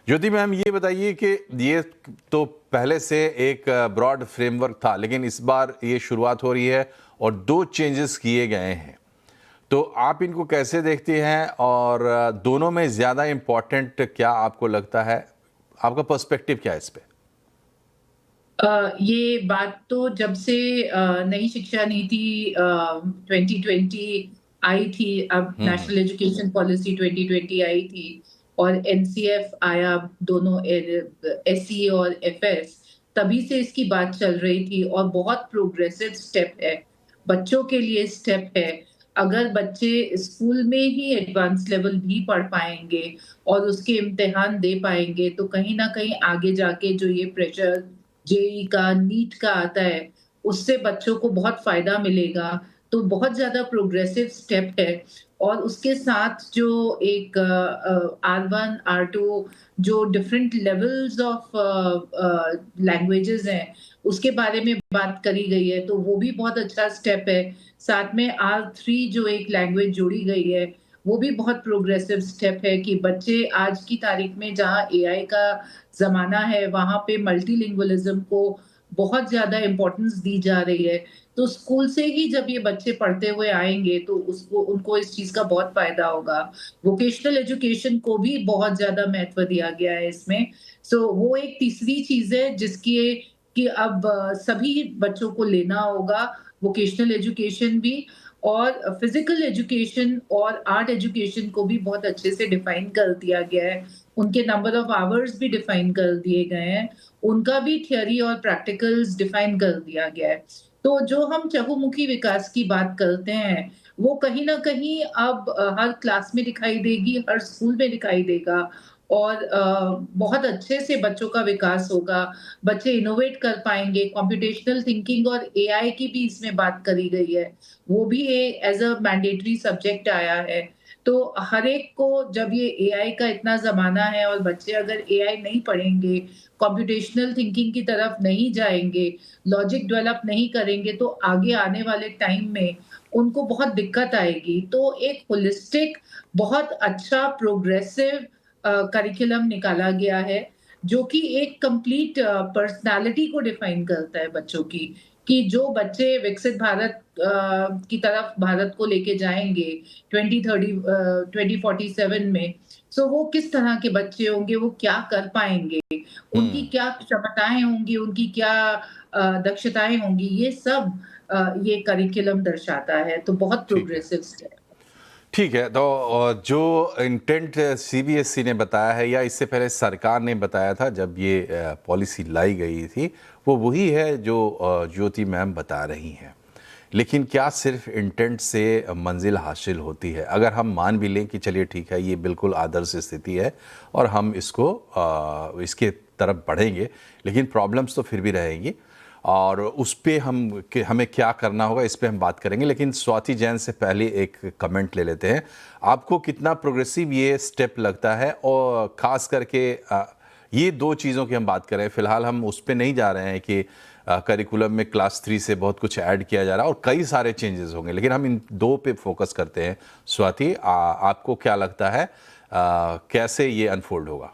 ज्योति ma'am, ये बताइए कि ये तो पहले से एक ब्रॉड फ्रेमवर्क था, लेकिन इस बार ये शुरुआत हो रही है और 2 चेंजेस किए गए हैं। तो आप इनको कैसे देखते हैं और दोनों में ज़्यादा इम्पोर्टेंट क्या आपको लगता है? आपका पर्सपेक्टिव क्या है इस पे? ये बात तो जब से नई शिक्षा नीति 2020 आई थी, अब नेशनल एजुकेशन पॉलिसी 2020 आई थी और एनसीएफ आया, दोनों एसई और एफएस, तभी से इसकी बात चल रही थी और बहुत प्रोग्रेसिव स्टेप है, बच्चों के लिए स्टेप है। अगर बच्चे स्कूल में ही एडवांस लेवल भी पढ़ पाएंगे और उसके इम्तिहान दे पाएंगे, तो कहीं ना कहीं आगे जाके जो ये प्रेशर जेई का, नीट का आता है, उससे बच्चों को बहुत फायदा मिलेगा। तो बहुत ज्यादा प्रोग्रेसिव स्टेप है। और उसके साथ जो एक R1 R2 जो डिफरेंट लेवल्स ऑफ लैंग्वेजेस हैं, उसके बारे में बात करी गई है, तो वो भी बहुत अच्छा स्टेप है। साथ में R3 जो एक लैंग्वेज जोड़ी गई है, वो भी बहुत प्रोग्रेसिव स्टेप है कि बच्चे आज की तारीख में जहाँ एआई का जमाना है, वहां पे मल्टीलिंगुअलिज्म को बहुत ज्यादा इम्पोर्टेंस दी जा रही है। तो स्कूल से ही जब ये बच्चे पढ़ते हुए आएंगे तो उसको उनको इस चीज का बहुत फायदा होगा। वोकेशनल एजुकेशन को भी बहुत ज्यादा महत्व दिया गया है इसमें। सो वो एक तीसरी चीज है जिसकी कि अब सभी बच्चों को लेना होगा, वोकेशनल एजुकेशन भी, और फिजिकल एजुकेशन और आर्ट एजुकेशन को भी बहुत अच्छे से डिफाइन कर दिया गया है। उनके नंबर ऑफ आवर्स भी डिफाइन कर दिए गए हैं, उनका भी थियोरी और प्रैक्टिकल्स डिफाइन कर दिया गया है। तो जो हम चहुमुखी विकास की बात करते हैं, वो कहीं ना कहीं अब हर क्लास में दिखाई देगी, हर स्कूल में दिखाई देगा और बहुत अच्छे से बच्चों का विकास होगा। बच्चे इनोवेट कर पाएंगे। कंप्यूटेशनल थिंकिंग और एआई की भी इसमें बात करी गई है, वो भी एज अ मैंडेटरी सब्जेक्ट आया है। तो हर एक को, जब ये एआई का इतना जमाना है और बच्चे अगर एआई नहीं पढ़ेंगे, कंप्यूटेशनल थिंकिंग की तरफ नहीं जाएंगे, लॉजिक डेवलप नहीं करेंगे, तो आगे आने वाले टाइम में उनको बहुत दिक्कत आएगी। तो एक होलिस्टिक, बहुत अच्छा प्रोग्रेसिव करिकुलम निकाला गया है, जो कि एक कंप्लीट पर्सनालिटी को डिफाइन करता है बच्चों की, कि जो बच्चे विकसित भारत की तरफ भारत को लेके जाएंगे 2030 2047 में, सो वो किस तरह के बच्चे होंगे, वो क्या कर पाएंगे, उनकी क्या क्षमताएं होंगी, उनकी क्या दक्षताएं होंगी, ये सब ये करिकुलम दर्शाता है। तो बहुत ठीक है। Progressive step. ठीक है, तो जो इंटेंट सीबीएसई ने बताया है या इससे पहले सरकार ने बताया था जब ये पॉलिसी लाई गई थी, वो वही है जो ज्योति मैम बता रही हैं। लेकिन क्या सिर्फ इंटेंट से मंजिल हासिल होती है? अगर हम मान भी लें कि चलिए ठीक है, ये बिल्कुल आदर्श स्थिति है और हम इसको इसके तरफ बढ़ेंगे, लेकिन प्रॉब्लम्स तो फिर भी रहेंगी और उस पे हमें क्या करना होगा, इस पे हम बात करेंगे। लेकिन स्वाति जैन से पहले एक कमेंट ले लेते हैं। आपको कितना प्रोग्रेसिव ये स्टेप लगता है? और ख़ास करके ये 2 चीज़ों की हम बात करें, फ़िलहाल हम उस पे नहीं जा रहे हैं कि करिकुलम में क्लास 3 से बहुत कुछ ऐड किया जा रहा है और कई सारे चेंजेस होंगे, लेकिन हम इन 2 पे फोकस करते हैं। स्वाति, आपको क्या लगता है कैसे ये अनफोल्ड होगा?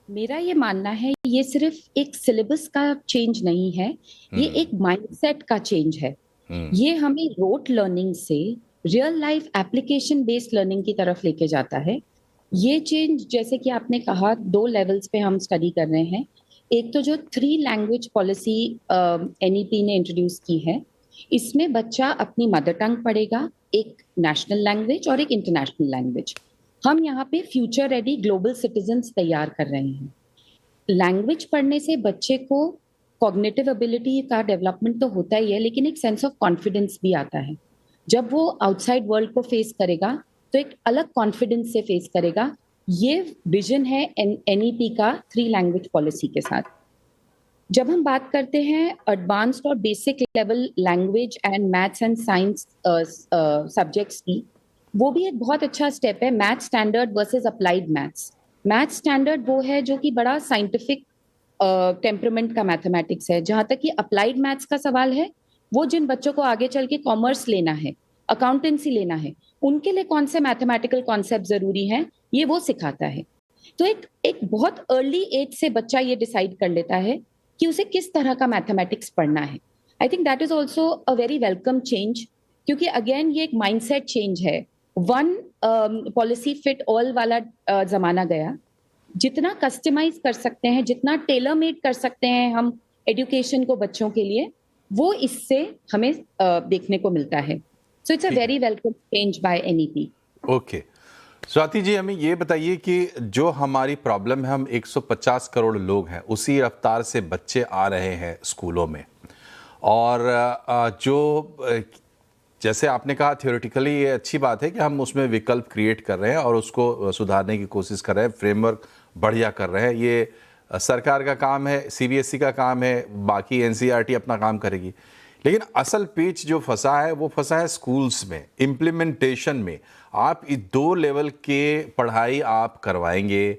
मेरा ये मानना है, ये सिर्फ एक सिलेबस का चेंज नहीं है, ये एक माइंडसेट का चेंज है। ये हमें रोट लर्निंग से real life application based learning की तरफ लेके जाता है। ये चेंज, जैसे कि आपने कहा, 2 लेवल्स पे हम स्टडी कर रहे हैं। एक तो जो 3 लैंग्वेज पॉलिसी एनईपी ने इंट्रोड्यूस की है, इसमें बच्चा अपनी मदर टंग पढ़ेगा, एक नेशनल लैंग्वेज और एक इंटरनेशनल लैंग्वेज। हम यहाँ पे फ्यूचर रेडी ग्लोबल सिटीजन्स तैयार कर रहे हैं। लैंग्वेज पढ़ने से बच्चे को कॉग्निटिव एबिलिटी का डेवलपमेंट तो होता ही है, लेकिन एक सेंस ऑफ कॉन्फिडेंस भी आता है। जब वो आउटसाइड वर्ल्ड को फेस करेगा तो एक अलग कॉन्फिडेंस से फेस करेगा। ये विजन है एनईपी का 3 लैंग्वेज पॉलिसी के साथ। जब हम बात करते हैं एडवांस्ड और basic level language and maths and science subjects की, वो भी एक बहुत अच्छा स्टेप है। Math standard versus applied maths. Math standard वो है जो कि बड़ा साइंटिफिक टेम्परामेंट का मैथमेटिक्स है। जहां तक कि अप्लाइड मैथ्स का सवाल है, वो जिन बच्चों को आगे चल के कॉमर्स लेना है, अकाउंटेंसी लेना है, उनके लिए कौन से मैथमेटिकल कॉन्सेप्ट जरूरी हैं, ये वो सिखाता है। तो एक बहुत अर्ली एज से बच्चा ये डिसाइड कर लेता है कि उसे किस तरह का मैथमेटिक्स पढ़ना है। I think that is also a very welcome change, क्योंकि अगेन ये एक माइंडसेट चेंज है। वन पॉलिसी फिट ऑल वाला जमाना गया। जितना कस्टमाइज कर सकते हैं, जितना टेलर मेड कर सकते हैं हम एजुकेशन को बच्चों के लिए, वो इससे हमें देखने को मिलता है। So it's a very welcome change by NEP. Okay, Swati ji, हमें ये बताइए कि जो हमारी प्रॉब्लम है, हम 150 करोड़ लोग हैं, उसी रफ्तार से बच्चे आ रहे हैं स्कूलों में, और जो जैसे आपने कहा थ्योरेटिकली ये अच्छी बात है कि हम उसमें विकल्प क्रिएट कर रहे हैं और उसको सुधारने की कोशिश कर रहे हैं, फ्रेमवर्क बढ़िया कर रहे हैं। ये सरकार का काम है, सीबीएसई का काम है, बाकी एनसीईआरटी अपना काम करेगी। लेकिन असल पेच जो फंसा है वो फंसा है स्कूल्स में, इम्प्लीमेंटेशन में। आप इस 2 लेवल के पढ़ाई आप करवाएंगे,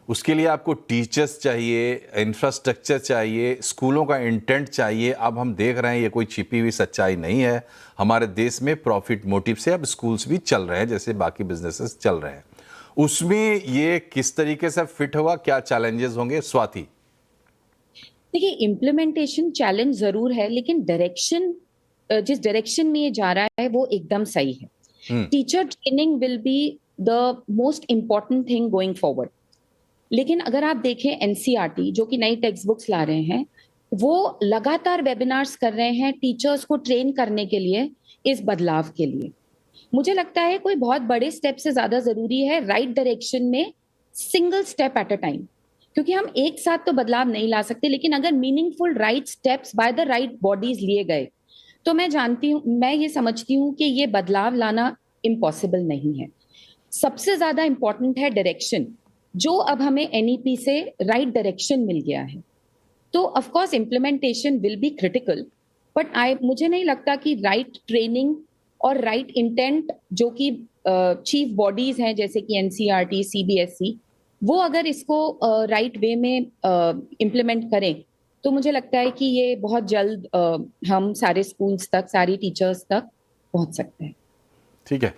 उसके लिए आपको टीचर्स चाहिए, इंफ्रास्ट्रक्चर चाहिए, स्कूलों का इंटेंट चाहिए। अब हम देख रहे हैं ये कोई छिपी हुई सच्चाई नहीं है, हमारे देश में प्रॉफिट मोटिव से अब स्कूल्स भी चल रहे हैं जैसे बाकी बिजनेसेस चल रहे हैं। उसमें ये किस तरीके से फिट होगा, क्या चैलेंजेस होंगे, स्वाति? देखिए, इम्प्लीमेंटेशन चैलेंज जरूर है, लेकिन डायरेक्शन, जिस डायरेक्शन में ये जा रहा है वो एकदम सही है। Teacher training will be the most important thing going forward. लेकिन अगर आप देखें एनसीईआरटी जो कि नई टेक्स्ट बुक्स ला रहे हैं, वो लगातार वेबिनार्स कर रहे हैं टीचर्स को ट्रेन करने के लिए, इस बदलाव के लिए। मुझे लगता है कोई बहुत बड़े स्टेप से ज्यादा जरूरी है राइट डायरेक्शन में, single step at a time. क्योंकि हम एक साथ तो बदलाव नहीं ला सकते, लेकिन अगर meaningful right steps by the right bodies लिए गए, तो मैं ये समझती हूँ कि ये बदलाव लाना इम्पॉसिबल नहीं है। सबसे ज्यादा इंपॉर्टेंट है डायरेक्शन, जो अब हमें एनईपी से राइट डायरेक्शन मिल गया है। तो of course implementation will be critical, but मुझे नहीं लगता कि राइट ट्रेनिंग और राइट इंटेंट, जो कि चीफ बॉडीज हैं जैसे कि एनसीईआरटी, सीबीएसई, वो अगर इसको राइट वे में इम्प्लीमेंट करें, तो मुझे लगता है कि ये बहुत जल्द हम सारे स्कूल्स तक, सारी टीचर्स तक पहुंच सकते हैं। ठीक है।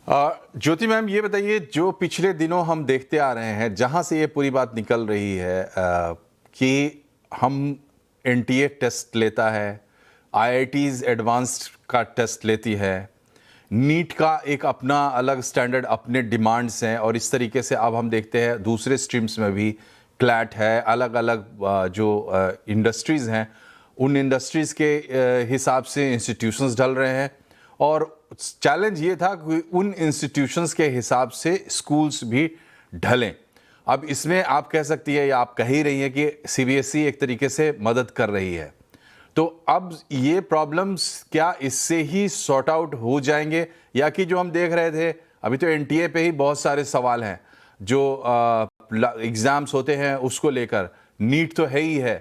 ज्योति मैम, ये बताइए, जो पिछले दिनों हम देखते आ रहे हैं, जहां से ये पूरी बात निकल रही है कि हम एनटीए टेस्ट लेता है, आईआईटीज एडवांस्ड का टेस्ट लेती है, नीट का एक अपना अलग स्टैंडर्ड, अपने डिमांड्स हैं, और इस तरीके से अब हम देखते हैं दूसरे स्ट्रीम्स में भी क्लैट है, अलग अलग जो इंडस्ट्रीज़ हैं उन इंडस्ट्रीज़ के हिसाब से इंस्टीट्यूशंस ढल रहे हैं, और चैलेंज ये था कि उन इंस्टीट्यूशंस के हिसाब से स्कूल्स भी ढलें। अब इसमें आप कह सकती है या आप कह ही रही हैं कि सीबीएसई एक तरीके से मदद कर रही है, तो अब ये प्रॉब्लम्स क्या इससे ही सॉर्ट आउट हो जाएंगे, या कि जो हम देख रहे थे अभी तो एनटीए पे ही बहुत सारे सवाल हैं, जो एग्जाम्स होते हैं उसको लेकर, नीट तो है ही है,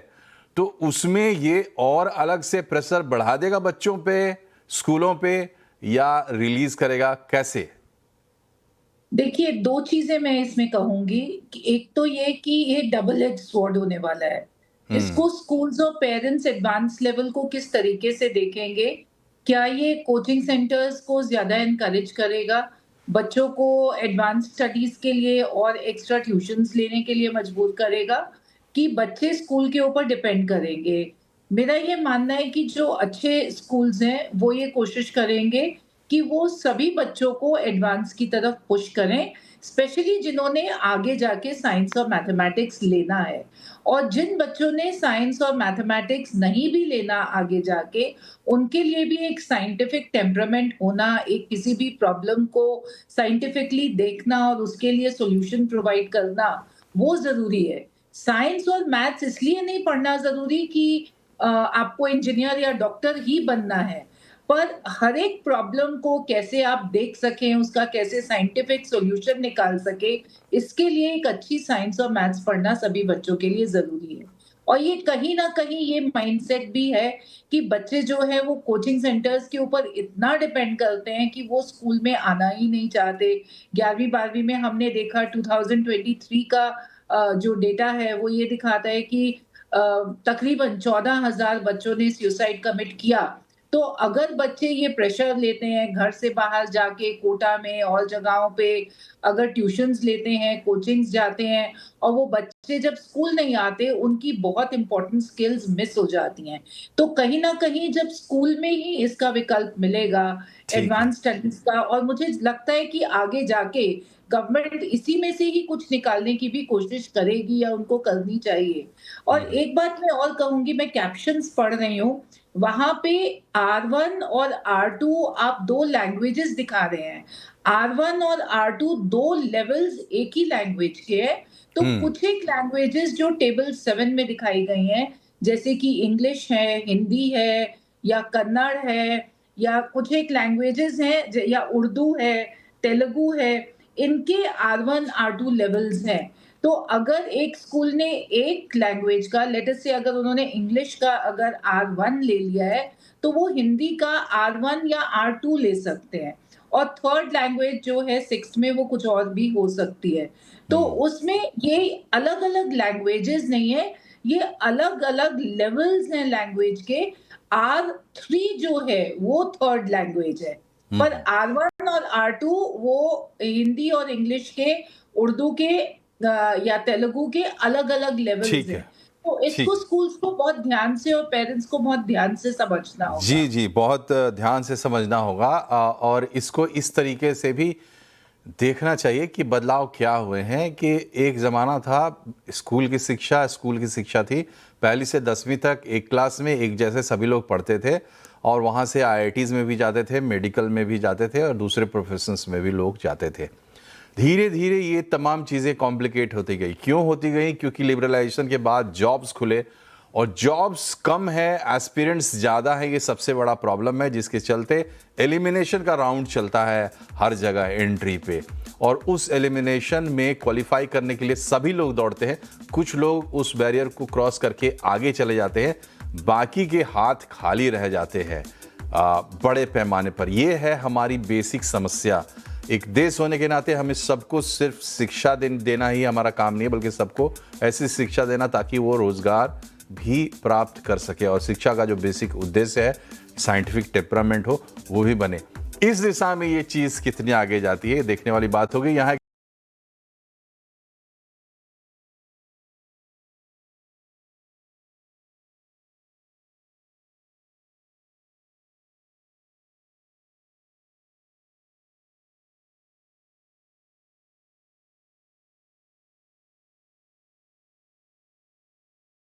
तो उसमें ये और अलग से प्रेशर बढ़ा देगा बच्चों पे, स्कूलों पे, या रिलीज करेगा, कैसे? देखिए, 2 चीजें मैं इसमें कहूंगी कि एक तो ये कि ये डबल एज स्वॉर्ड होने वाला है। इसको स्कूल्स और पेरेंट्स एडवांस लेवल को किस तरीके से देखेंगे? क्या ये कोचिंग सेंटर्स को ज्यादा एनकरेज करेगा, बच्चों को एडवांस स्टडीज के लिए और एक्स्ट्रा ट्यूशंस लेने के लिए मजबूर करेगा, कि बच्चे स्कूल के ऊपर डिपेंड करेंगे? मेरा ये मानना है कि जो अच्छे स्कूल्स हैं वो ये कोशिश करेंगे कि वो सभी बच्चों को एडवांस की तरफ पुश करें, स्पेशली जिन्होंने आगे जाके साइंस और मैथमेटिक्स लेना है। और जिन बच्चों ने साइंस और मैथमेटिक्स नहीं भी लेना आगे जाके, उनके लिए भी एक साइंटिफिक टेम्परामेंट होना, एक किसी भी प्रॉब्लम को साइंटिफिकली देखना और उसके लिए सॉल्यूशन प्रोवाइड करना, वो ज़रूरी है। साइंस और मैथ्स इसलिए नहीं पढ़ना ज़रूरी कि आपको इंजीनियर या डॉक्टर ही बनना है, पर हर एक प्रॉब्लम को कैसे आप देख सकें, उसका कैसे साइंटिफिक सॉल्यूशन निकाल सके, इसके लिए एक अच्छी साइंस और मैथ्स पढ़ना सभी बच्चों के लिए ज़रूरी है। और ये कहीं न कहीं ये माइंडसेट भी है कि बच्चे जो है वो कोचिंग सेंटर्स के ऊपर इतना डिपेंड करते हैं कि वो स्कूल में आना ही नहीं चाहते। 11वीं 12वीं में हमने देखा 2023 का जो डेटा है वो ये दिखाता है कि तकरीबन 14,000 बच्चों ने सुसाइड कमिट किया तो अगर बच्चे ये प्रेशर लेते हैं घर से बाहर जाके कोटा में और जगहों पे, अगर ट्यूशंस लेते हैं, कोचिंग्स जाते हैं और वो बच्चे जब स्कूल नहीं आते, उनकी बहुत इंपॉर्टेंट स्किल्स मिस हो जाती हैं। तो कहीं न कहीं जब स्कूल में ही इसका विकल्प मिलेगा, ठीक है। एडवांस स्टडीज़ का, और मुझे लगता है कि आगे जाके गवर्नमेंट इसी में से ही कुछ निकालने की भी कोशिश करेगी या उनको करनी चाहिए। और एक बात मैं और कहूँगी, मैं कैप्शंस पढ़ रही हूँ, वहाँ पे R1 और R2 आप 2 लैंग्वेजेस दिखा रहे हैं। R1 और R2 2 लेवल्स एक ही लैंग्वेज के हैं। तो कुछ एक लैंग्वेजेस जो टेबल 7 में दिखाई गई हैं, जैसे कि इंग्लिश है, हिंदी है या कन्नड़ है या कुछ एक लैंग्वेजेस हैं या उर्दू है, तेलुगु है, इनके R1, R2 लेवल्स हैं। तो अगर एक स्कूल ने एक लैंग्वेज का, लेट अस से अगर उन्होंने इंग्लिश का अगर R1 ले लिया है, तो वो हिंदी का R1 या R2 ले सकते हैं। और थर्ड लैंग्वेज जो है 6th में, वो कुछ और भी हो सकती है। तो उसमें ये अलग-अलग लैंग्वेजेस नहीं है, ये अलग-अलग लेवल्स हैं लैंग्वेज के। R3 जो है वो थर्ड लैंग्वेज है, पर R1 और R2 वो हिंदी और इंग्लिश के, उर्दू के या तेलुगु के अलग-अलग लेवल्स ठीक हैं। है। तो इसको स्कूल्स को बहुत ध्यान से और पेरेंट्स को बहुत ध्यान से समझना होगा। जी, जी, बहुत ध्यान से समझना होगा और इसको इस तरीके से भी देखना चाहिए कि बदलाव क्या हुए हैं कि एक ज़माना था स्कूल की शिक्षा थी, पहली से 10वीं तक एक क्लास में एक जैसे सभी लोग पढ़ते थे और वहाँ से IITs में भी जाते थे, मेडिकल में भी जाते थे और दूसरे प्रोफेशंस में भी लोग जाते थे। धीरे धीरे ये तमाम चीज़ें कॉम्प्लिकेट होती गई। क्यों होती गई? क्योंकि लिबरलाइजेशन के बाद जॉब्स खुले और जॉब्स कम है, एस्पिरेंट्स ज़्यादा है, ये सबसे बड़ा प्रॉब्लम है, जिसके चलते एलिमिनेशन का राउंड चलता है हर जगह एंट्री पे और उस एलिमिनेशन में क्वालिफाई करने के लिए सभी लोग दौड़ते हैं। कुछ लोग उस बैरियर को क्रॉस करके आगे चले जाते हैं, बाकी के हाथ खाली रह जाते हैं बड़े पैमाने पर। ये है हमारी बेसिक समस्या। एक देश होने के नाते हमें सबको सिर्फ शिक्षा देना ही हमारा काम नहीं है, बल्कि सबको ऐसी शिक्षा देना ताकि वो रोज़गार भी प्राप्त कर सके और शिक्षा का जो बेसिक उद्देश्य है, साइंटिफिक टेम्परामेंट हो, वो भी बने। इस दिशा में ये चीज़ कितनी आगे जाती है, देखने वाली बात होगी। यहाँ